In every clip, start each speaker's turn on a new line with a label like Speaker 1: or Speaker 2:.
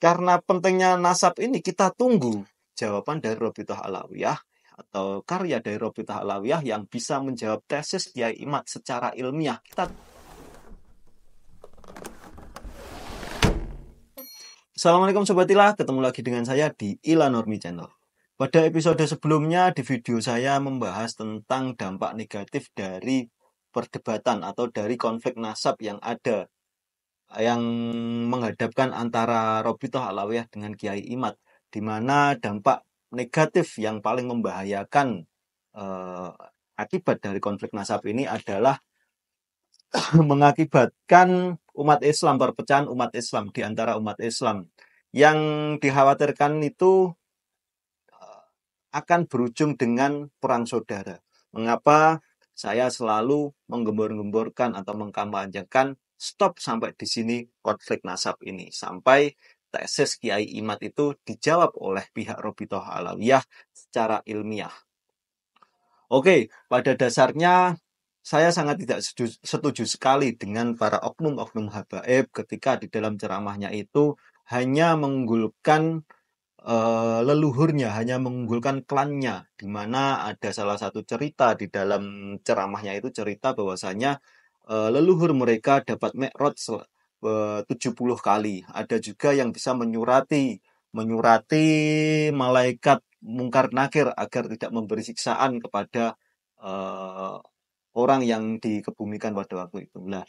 Speaker 1: Karena pentingnya nasab ini kita tunggu jawaban dari Robitoh Alawiyah atau karya dari Robitoh Alawiyah yang bisa menjawab tesis Kiai Imad secara ilmiah. Assalamualaikum Sobat Ila, ketemu lagi dengan saya di Ila Normi Channel. Pada episode sebelumnya di video saya membahas tentang dampak negatif dari perdebatan atau dari konflik nasab yang ada yang menghadapkan antara Robitoh Alawiyah dengan Kiai Imad, di mana dampak negatif yang paling membahayakan akibat dari konflik nasab ini adalah mengakibatkan umat Islam, perpecahan umat Islam di antara umat Islam. Yang dikhawatirkan itu akan berujung dengan perang saudara. Mengapa saya selalu menggembor-gemborkan atau mengkampanyekan stop sampai di sini konflik nasab ini, sampai tesis Kiai Imad itu dijawab oleh pihak Robitoh Alawiyah secara ilmiah. Oke, pada dasarnya saya sangat tidak setuju sekali dengan para oknum-oknum habaib ketika di dalam ceramahnya itu hanya mengunggulkan leluhurnya, hanya mengunggulkan klannya, di mana ada salah satu cerita di dalam ceramahnya itu cerita bahwasanya leluhur mereka dapat mi'raj 70 kali. Ada juga yang bisa menyurati malaikat mungkar nakir agar tidak memberi siksaan kepada orang yang dikebumikan pada waktu itu. Nah,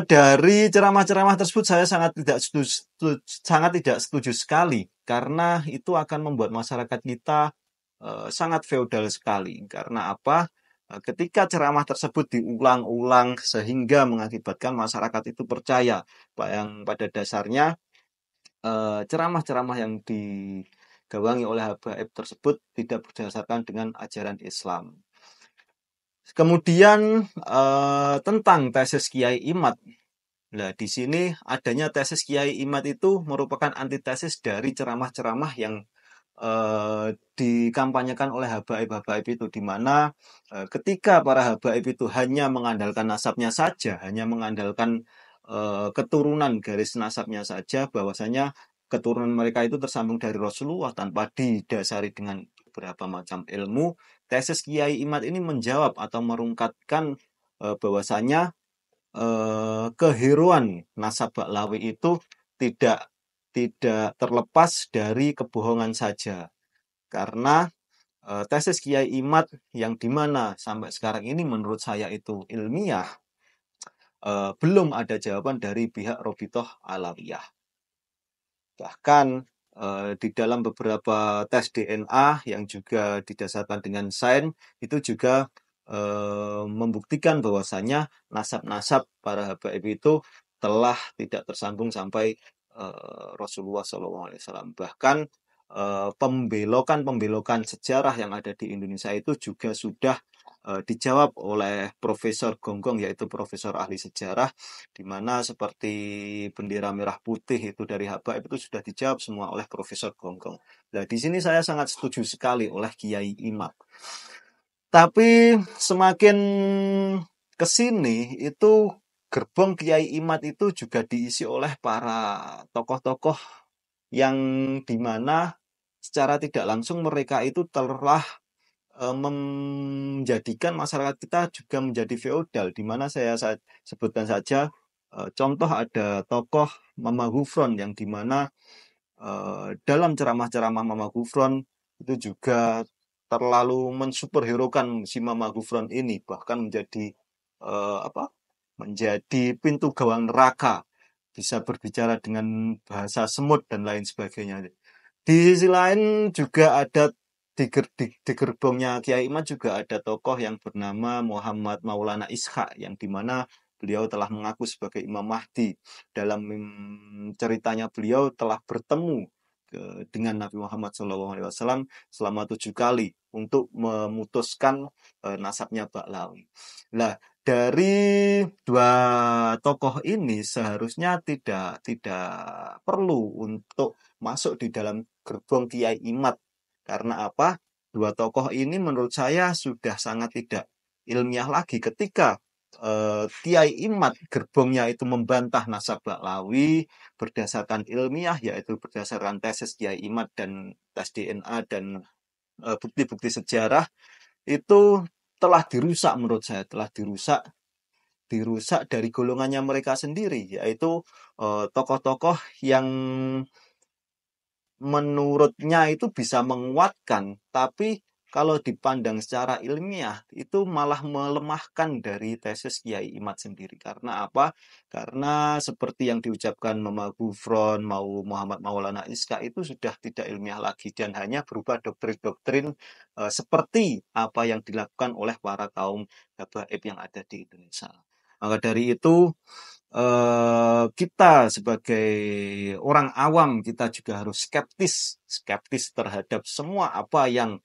Speaker 1: dari ceramah-ceramah tersebut saya sangat tidak setuju sekali, karena itu akan membuat masyarakat kita sangat feodal sekali. Karena apa? Ketika ceramah tersebut diulang-ulang sehingga mengakibatkan masyarakat itu percaya yang pada dasarnya ceramah-ceramah yang digawangi oleh habaib tersebut tidak berdasarkan dengan ajaran Islam. Kemudian tentang tesis Kiai Imad. Nah, di sini adanya tesis Kiai Imad itu merupakan antitesis dari ceramah-ceramah yang dikampanyekan oleh habaib-habaib itu, di mana ketika para habaib itu hanya mengandalkan nasabnya saja, hanya mengandalkan keturunan garis nasabnya saja, bahwasanya keturunan mereka itu tersambung dari Rasulullah tanpa didasari dengan beberapa macam ilmu. Tesis Kiai Imad ini menjawab atau merungkatkan bahwasanya keheroan nasab Baklawi itu tidak terlepas dari kebohongan saja. Karena tesis Kiai Imad yang dimana sampai sekarang ini menurut saya itu ilmiah, belum ada jawaban dari pihak Robitoh Alawiyah. Bahkan di dalam beberapa tes DNA yang juga didasarkan dengan sains itu juga membuktikan bahwasanya nasab-nasab para habaib itu telah tidak tersambung sampai Rasulullah SAW. Bahkan pembelokan sejarah yang ada di Indonesia itu juga sudah dijawab oleh Profesor Gonggong, yaitu profesor ahli sejarah, di mana seperti bendera merah putih itu dari habaib itu sudah dijawab semua oleh Profesor Gonggong. Nah, di sini saya sangat setuju sekali oleh Kiai Imad. Tapi semakin kesini itu gerbong Kiai Imad itu juga diisi oleh para tokoh-tokoh yang dimana secara tidak langsung mereka itu telah menjadikan masyarakat kita juga menjadi feodal, di mana saya sebutkan saja contoh ada tokoh Mama Gufron yang dimana dalam ceramah-ceramah Mama Gufron itu juga terlalu mensuperherokan si Mama Gufron ini, bahkan menjadi menjadi pintu gawang neraka, bisa berbicara dengan bahasa semut dan lain sebagainya. Di sisi lain juga ada di gerbongnya Kiai Imad juga ada tokoh yang bernama Muhammad Maulana Ishaq, yang dimana beliau telah mengaku sebagai Imam Mahdi. Dalam ceritanya beliau telah bertemu dengan Nabi Muhammad SAW selama 7 kali untuk memutuskan nasabnya Baklawi. Nah, dari dua tokoh ini seharusnya tidak perlu untuk masuk di dalam gerbong Kiai Imad. Karena apa? Dua tokoh ini menurut saya sudah sangat tidak ilmiah lagi ketika Kiai Imad gerbongnya itu membantah nasab Baklawi berdasarkan ilmiah, yaitu berdasarkan tesis Kiai Imad dan tes DNA dan bukti-bukti sejarah, itu telah dirusak menurut saya, telah dirusak dari golongannya mereka sendiri, yaitu tokoh-tokoh yang menurutnya itu bisa menguatkan, tapi kalau dipandang secara ilmiah itu malah melemahkan dari tesis Kiai Imad sendiri. Karena apa? Karena seperti yang diucapkan Mama Gufron, mau Muhammad Maulana Iska itu sudah tidak ilmiah lagi dan hanya berupa doktrin-doktrin seperti apa yang dilakukan oleh para kaum habaib yang ada di Indonesia. Maka dari itu kita sebagai orang awam kita juga harus skeptis terhadap semua apa yang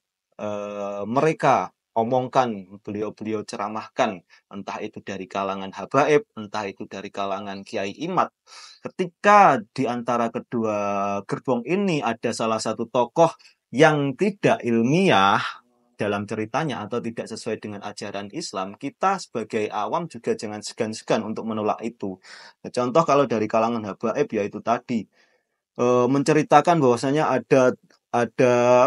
Speaker 1: mereka omongkan, beliau-beliau ceramahkan, entah itu dari kalangan habaib, entah itu dari kalangan Kiai Imad. Ketika di antara kedua gerbong ini ada salah satu tokoh yang tidak ilmiah dalam ceritanya atau tidak sesuai dengan ajaran Islam, kita sebagai awam juga jangan segan-segan untuk menolak itu. Contoh kalau dari kalangan habaib yaitu tadi menceritakan bahwasanya ada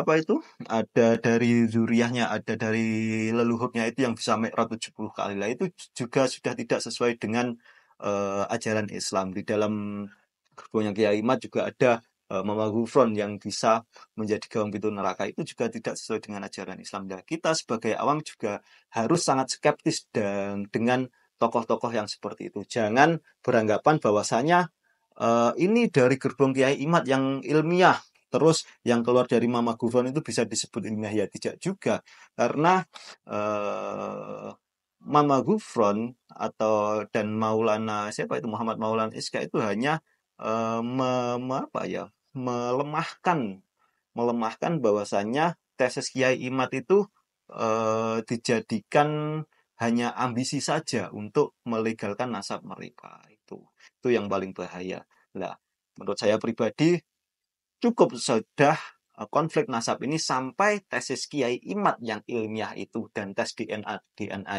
Speaker 1: apa itu? Ada dari zuriyahnya, ada dari leluhurnya itu yang bisa mi'raj 70 kali. Lah itu juga sudah tidak sesuai dengan ajaran Islam. Di dalam gerbongnya Kiai Imad juga ada Mama Gufron yang bisa menjadi gawang pintu neraka, itu juga tidak sesuai dengan ajaran Islam. Dan kita sebagai awam juga harus sangat skeptis dan dengan tokoh-tokoh yang seperti itu. Jangan beranggapan bahwasanya ini dari gerbong Kiai Imad yang ilmiah, terus yang keluar dari Mama Gufron itu bisa disebut ilmiah, ya tidak juga. Karena Mama Gufron dan Maulana siapa itu Muhammad Maulana Iska itu hanya apa ya, melemahkan bahwasannya tesis Kiai Imad itu dijadikan hanya ambisi saja untuk melegalkan nasab mereka. Itu yang paling bahaya. Nah, menurut saya pribadi cukup sudah konflik nasab ini sampai tesis Kiai Imad yang ilmiah itu dan tes DNA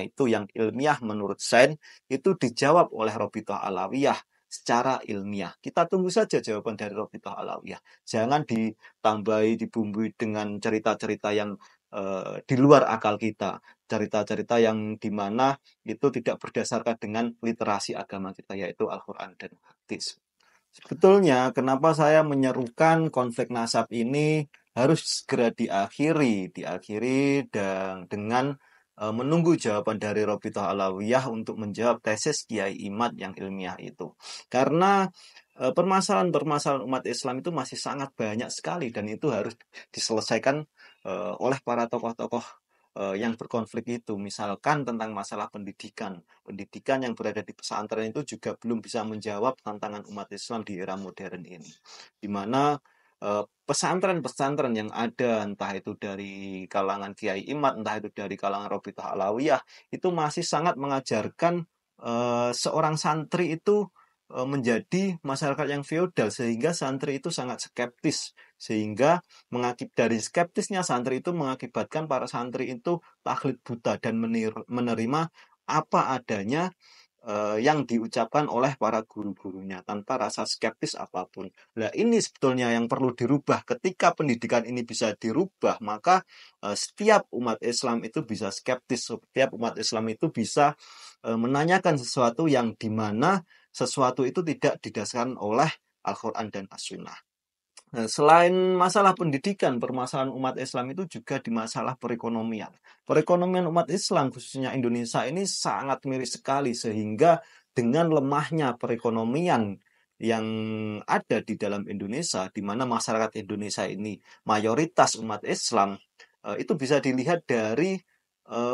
Speaker 1: itu yang ilmiah menurut sains itu dijawab oleh Robitoh Alawiyah secara ilmiah. Kita tunggu saja jawaban dari Robitoh Alawiyah. Jangan ditambahi, dibumbui dengan cerita-cerita yang di luar akal kita. Cerita-cerita yang dimana itu tidak berdasarkan dengan literasi agama kita, yaitu Al-Quran dan Hadis. Sebetulnya kenapa saya menyerukan konflik nasab ini harus segera diakhiri dan dengan menunggu jawaban dari Robitoh Alawiyah untuk menjawab tesis Kiai Imad yang ilmiah itu. Karena permasalahan-permasalahan umat Islam itu masih sangat banyak sekali dan itu harus diselesaikan oleh para tokoh-tokoh yang berkonflik itu. Misalkan tentang masalah pendidikan. Pendidikan yang berada di pesantren itu juga belum bisa menjawab tantangan umat Islam di era modern ini. Di mana pesantren-pesantren yang ada, entah itu dari kalangan Kiai Imad, entah itu dari kalangan Robitoh Alawiyah, itu masih sangat mengajarkan seorang santri itu menjadi masyarakat yang feodal, sehingga santri itu sangat skeptis, sehingga dari skeptisnya santri itu mengakibatkan para santri itu taklid buta dan menerima apa adanya yang diucapkan oleh para guru-gurunya tanpa rasa skeptis apapun. Nah, ini sebetulnya yang perlu dirubah. Ketika pendidikan ini bisa dirubah, maka setiap umat Islam itu bisa skeptis. Setiap umat Islam itu bisa menanyakan sesuatu yang dimana sesuatu itu tidak didasarkan oleh Al-Quran dan As-Sunnah. Nah, selain masalah pendidikan, permasalahan umat Islam itu juga di masalah perekonomian. Perekonomian umat Islam, khususnya Indonesia, ini sangat miris sekali, sehingga dengan lemahnya perekonomian yang ada di dalam Indonesia, di mana masyarakat Indonesia ini mayoritas umat Islam, itu bisa dilihat dari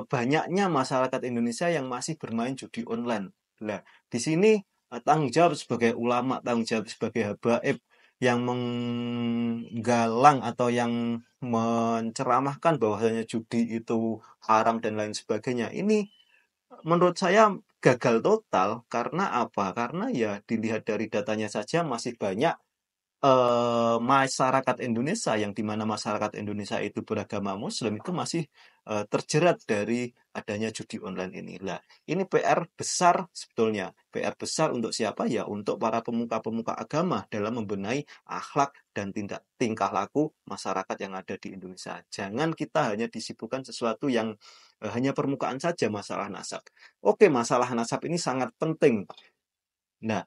Speaker 1: banyaknya masyarakat Indonesia yang masih bermain judi online. Nah, di sini tanggung jawab sebagai ulama, tanggung jawab sebagai habaib, yang menggalang atau yang menceramahkan bahwasanya judi itu haram dan lain sebagainya. Ini menurut saya gagal total. Karena apa? Karena ya dilihat dari datanya saja masih banyak masyarakat Indonesia yang di mana masyarakat Indonesia itu beragama Muslim itu masih terjerat dari adanya judi online ini. Lah, ini PR besar sebetulnya. PR besar untuk siapa ya? Untuk para pemuka-pemuka agama dalam membenahi akhlak dan tingkah laku masyarakat yang ada di Indonesia. Jangan kita hanya disibukkan sesuatu yang hanya permukaan saja masalah nasab. Oke, masalah nasab ini sangat penting. Nah,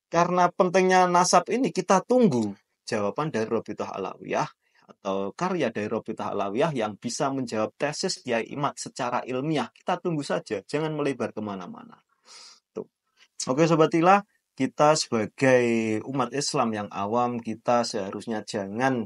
Speaker 1: karena pentingnya nasab ini kita tunggu jawaban dari Robitoh Alawiyah atau karya dari Robitoh Alawiyah yang bisa menjawab tesis Kiai Imad secara ilmiah. Kita tunggu saja, jangan melebar kemana-mana. Tuh. Oke Sobat Tila, kita sebagai umat Islam yang awam, kita seharusnya jangan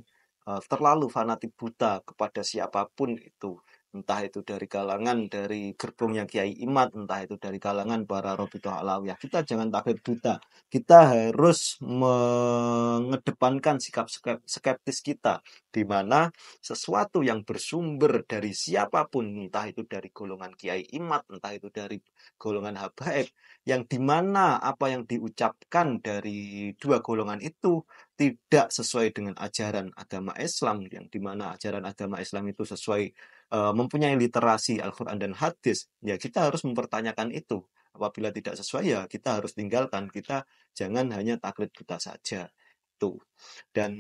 Speaker 1: terlalu fanatik buta kepada siapapun itu. Entah itu dari kalangan dari gerbongnya Kiai Imad, entah itu dari kalangan para Robitoh Alawiyah. Kita jangan takut buta. Kita harus mengedepankan sikap skeptis kita, di mana sesuatu yang bersumber dari siapapun, entah itu dari golongan Kiai Imad, entah itu dari golongan habaib, yang dimana apa yang diucapkan dari dua golongan itu tidak sesuai dengan ajaran agama Islam, yang dimana ajaran agama Islam itu sesuai mempunyai literasi Al-Quran dan hadis, ya kita harus mempertanyakan itu. Apabila tidak sesuai ya kita harus tinggalkan, kita jangan hanya taklid buta saja. Tuh. Dan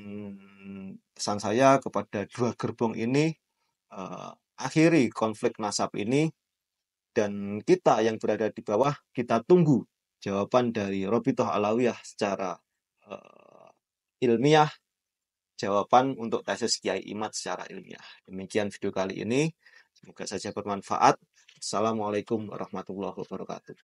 Speaker 1: pesan saya kepada dua gerbong ini, akhiri konflik nasab ini, dan kita yang berada di bawah, kita tunggu jawaban dari Robitoh Alawiyah secara ilmiah, jawaban untuk tesis Kiai Imad secara ilmiah. Demikian video kali ini, semoga saja bermanfaat. Assalamualaikum warahmatullahi wabarakatuh.